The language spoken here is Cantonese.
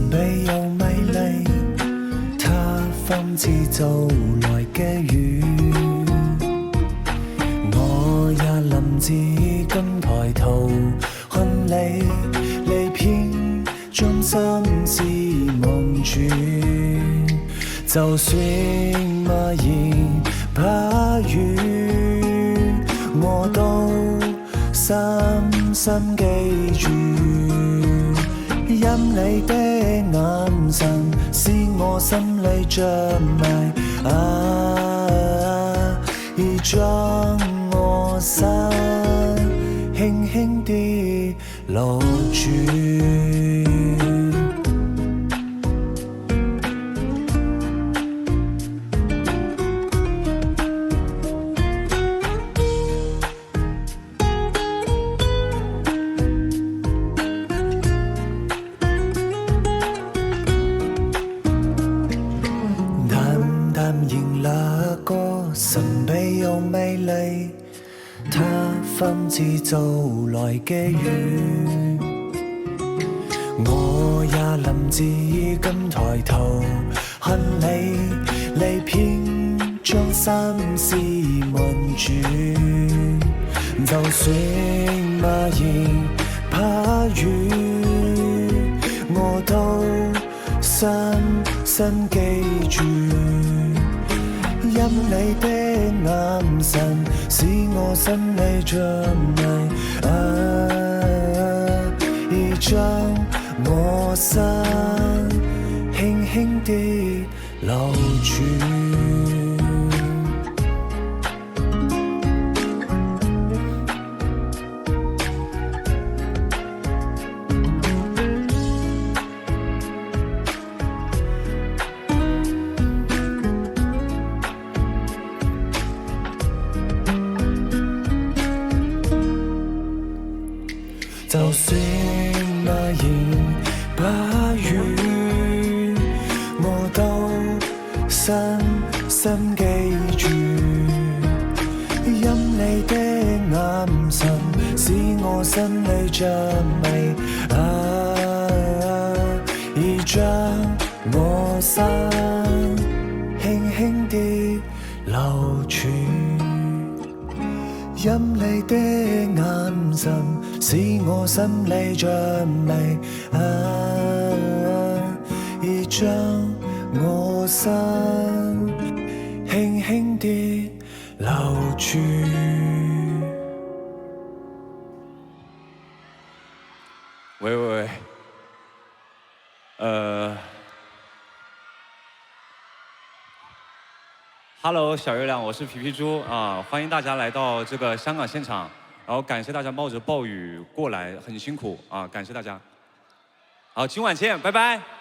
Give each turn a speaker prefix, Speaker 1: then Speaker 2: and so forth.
Speaker 1: 秘又迷離，他方知做來嘅雨。我也臨至今抬頭看你，離片將心事蒙住。就算默然把雨，我都深深記住。因你的眼神使我心裏着迷，已將我心輕輕地留住。淡然掠過，神秘又迷離，他分至做來嘅雨。我也臨至今抬頭看你，離片將心事蒙住。就算默然怕雨，我都深深記住。因你的眼神使我心裏着迷，已將我心輕輕地留住。就算默然把雨，我都深深記住。因你的眼神使我心裏着迷，已將我心輕輕地留住。因你的眼神使我心裏着迷，已將我心輕輕地留住。
Speaker 2: 喂，Hello， 小月亮，我是皮皮猪啊，欢迎大家来到这个香港现场，然后感谢大家冒着暴雨过来，很辛苦啊，感谢大家。好，今晚见，拜拜。